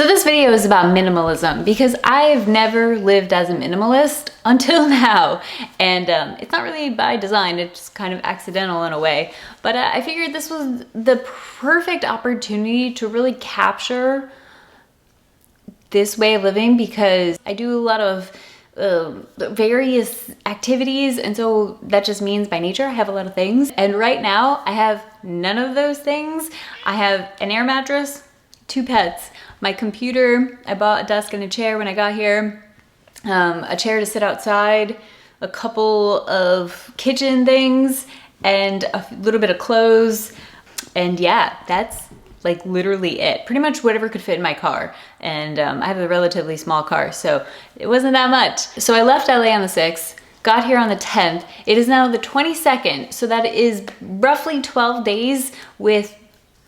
So this video is about minimalism because I've never lived as a minimalist until now, and it's not really by design, it's just kind of accidental in a way, but I figured this was the perfect opportunity to really capture this way of living because I do a lot of various activities, and so that just means by nature I have a lot of things, and right now I have none of those things. I have an air mattress, 2 pets, my computer, I bought a desk and a chair when I got here, a chair to sit outside, a couple of kitchen things, and a little bit of clothes, and yeah, that's like literally it. Pretty much whatever could fit in my car, and I have a relatively small car, so it wasn't that much. So I left LA on the 6th, got here on the 10th. It is now the 22nd, so that is roughly 12 days with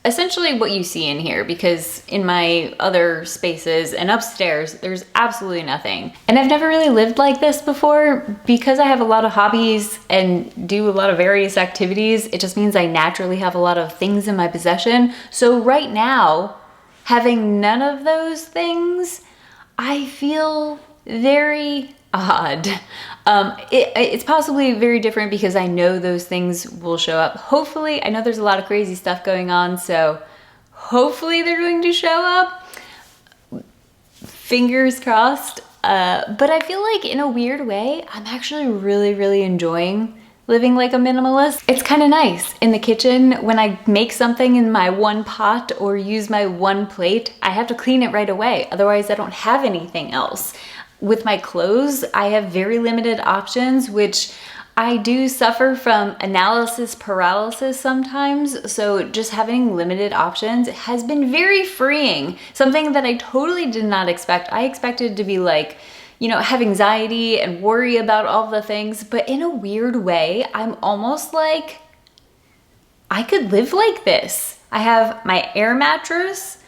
essentially what you see in here, because in my other spaces and upstairs, there's absolutely nothing. And I've never really lived like this before because I have a lot of hobbies and do a lot of various activities. It just means I naturally have a lot of things in my possession. So right now, having none of those things, I feel very odd. It's possibly very different because I know those things will show up. Hopefully, I know there's a lot of crazy stuff going on, so hopefully they're going to show up. Fingers crossed. But I feel like in a weird way, I'm actually really enjoying living like a minimalist. It's kind of nice in the kitchen when I make something in my one pot or use my one plate, I have to clean it right away. Otherwise, I don't have anything else. With my clothes, I have very limited options, which I do suffer from analysis paralysis sometimes. So just having limited options has been very freeing. Something that I totally did not expect. I expected to be like, you know, have anxiety and worry about all the things, but in a weird way, I'm almost like, I could live like this. I have my air mattress,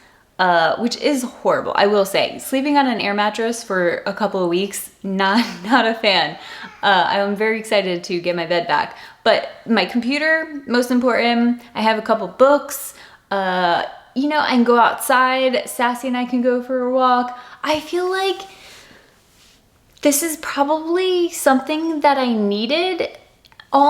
which is horrible, I will say. Sleeping on an air mattress for a couple of weeks, not a fan. I'm very excited to get my bed back. But my computer, most important. I have a couple books. You know, I can go outside. Sassy and I can go for a walk. I feel like this is probably something that I needed.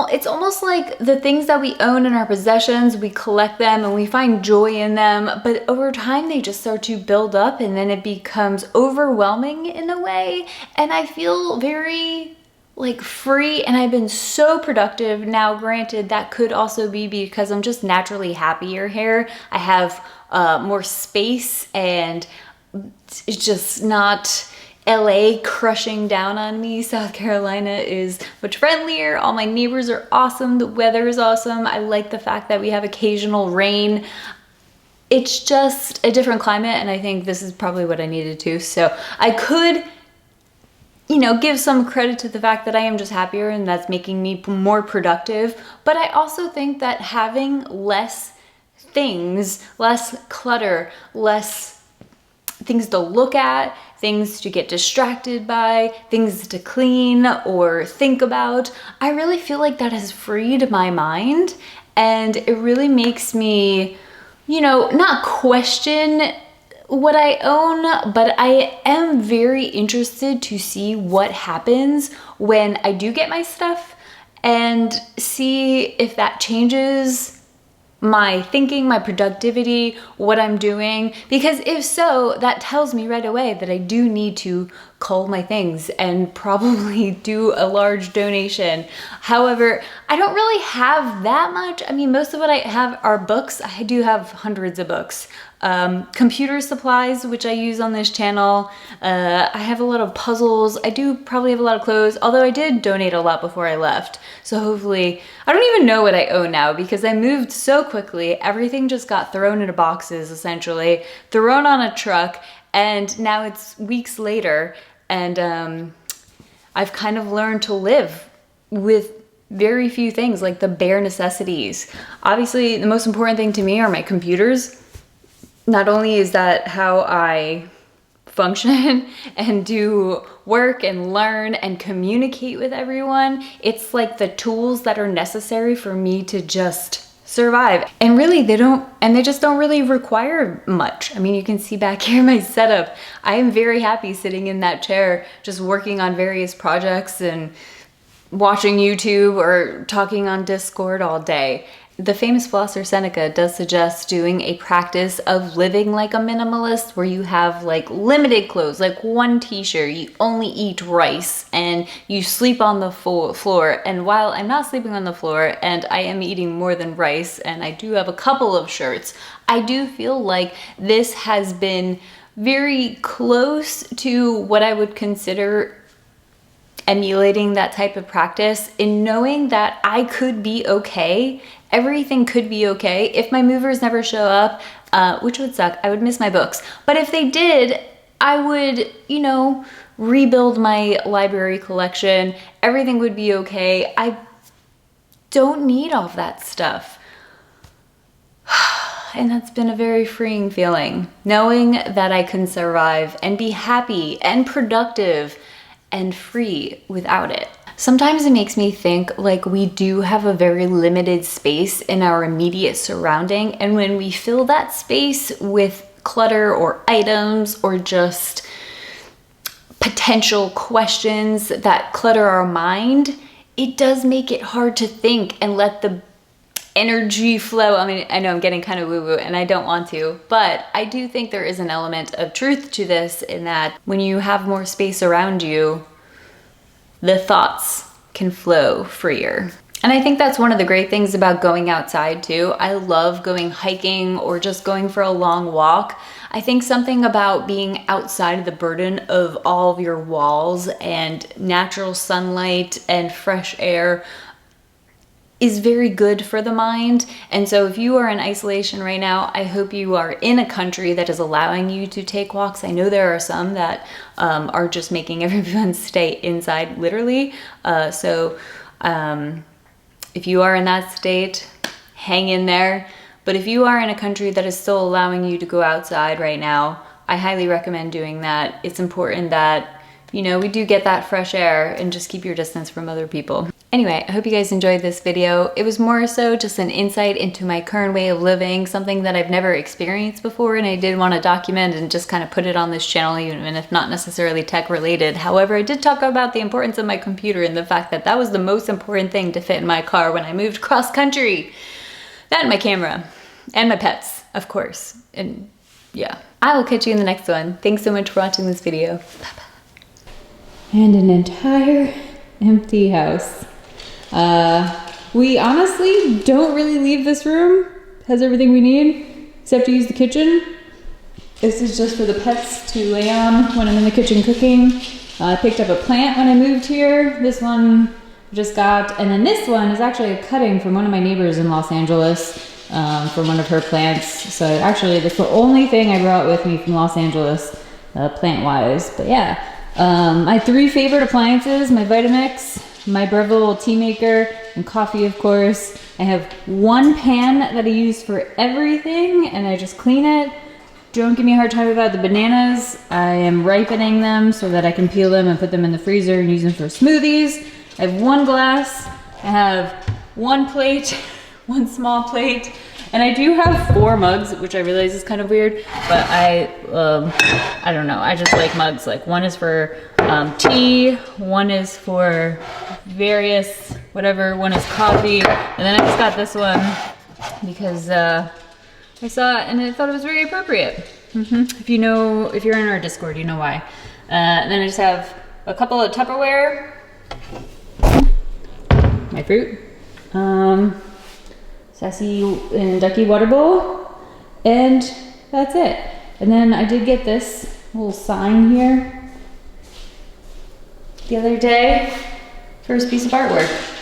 It's almost like the things that we own in our possessions, we collect them and we find joy in them, but over time they just start to build up and then it becomes overwhelming in a way. And I feel very like free, and I've been so productive. Now, granted, that could also be because I'm just naturally happier here. I have more space and it's just not LA crushing down on me. South Carolina is much friendlier. All my neighbors are awesome. The weather is awesome. I like the fact that we have occasional rain. It's just a different climate, and I think this is probably what I needed to. So I could, you know, give some credit to the fact that I am just happier and that's making me more productive. But I also think that having less things, less clutter, less things to look at, things to get distracted by, things to clean or think about, I really feel like that has freed my mind, and it really makes me, you know, not question what I own, but I am very interested to see what happens when I do get my stuff and see if that changes my thinking, my productivity, what I'm doing, because if so, that tells me right away that I do need to cull my things and probably do a large donation. However, I don't really have that much. I mean, most of what I have are books. I do have hundreds of books. Computer supplies, which I use on this channel. I have a lot of puzzles. I do probably have a lot of clothes, although I did donate a lot before I left. So hopefully, I don't even know what I own now because I moved so quickly. Everything just got thrown into boxes, essentially, thrown on a truck, and now it's weeks later, and I've kind of learned to live with very few things, like the bare necessities. Obviously, the most important thing to me are my computers. Not only is that how I function and do work and learn and communicate with everyone, it's like the tools that are necessary for me to just survive. And really they just don't really require much. I mean, you can see back here my setup. I am very happy sitting in that chair, just working on various projects and watching YouTube or talking on Discord all day. The famous philosopher Seneca does suggest doing a practice of living like a minimalist, where you have like limited clothes, like one t-shirt, you only eat rice, and you sleep on the floor. And while I'm not sleeping on the floor and I am eating more than rice, and I do have a couple of shirts, I do feel like this has been very close to what I would consider emulating that type of practice, in knowing that I could be okay. Everything could be okay. If my movers never show up, which would suck, I would miss my books. But if they did, I would, you know, rebuild my library collection. Everything would be okay. I don't need all of that stuff. And that's been a very freeing feeling, knowing that I can survive and be happy and productive and free without it. Sometimes it makes me think like we do have a very limited space in our immediate surrounding, and when we fill that space with clutter or items or just potential questions that clutter our mind, it does make it hard to think and let the energy flow. I mean, I know I'm getting kind of woo-woo and I don't want to, but I do think there is an element of truth to this, in that when you have more space around you, the thoughts can flow freer. And I think that's one of the great things about going outside too. I love going hiking or just going for a long walk. I think something about being outside of the burden of all of your walls and natural sunlight and fresh air is very good for the mind. And so if you are in isolation right now, I hope you are in a country that is allowing you to take walks. I know there are some that are just making everyone stay inside, literally. If you are in that state, hang in there. But if you are in a country that is still allowing you to go outside right now, I highly recommend doing that. It's important that, you know, we do get that fresh air, and just keep your distance from other people. Anyway, I hope you guys enjoyed this video. It was more so just an insight into my current way of living, something that I've never experienced before, and I did want to document and just kind of put it on this channel, even if not necessarily tech related. However, I did talk about the importance of my computer and the fact that that was the most important thing to fit in my car when I moved cross country. That and my camera, and my pets, of course. And yeah, I will catch you in the next one. Thanks so much for watching this video. Bye-bye. And an entire empty house. We honestly don't really leave this room. It has everything we need except to use the kitchen. This is just for the pets to lay on when I'm in the kitchen cooking. I picked up a plant when I moved here. This one I just got, and then this one is actually a cutting from one of my neighbors in Los Angeles, from one of her plants. So actually that's the only thing I brought with me from Los Angeles, plant-wise. But yeah, my three favorite appliances: my Vitamix, my Breville tea maker, and coffee, of course. I have one pan that I use for everything, and I just clean it. Don't give me a hard time about the bananas. I am ripening them so that I can peel them and put them in the freezer and use them for smoothies. I have one glass. I have one plate, one small plate, and I do have 4 mugs, which I realize is kind of weird, but I don't know. I just like mugs. Like, one is for tea, one is for various whatever, one is coffee, and then I just got this one because I saw it and I thought it was very appropriate. If you're in our Discord, you know why. And then I just have a couple of Tupperware, my fruit, Sassy and Ducky water bowl, and that's it. And then I did get this little sign here the other day, first piece of artwork.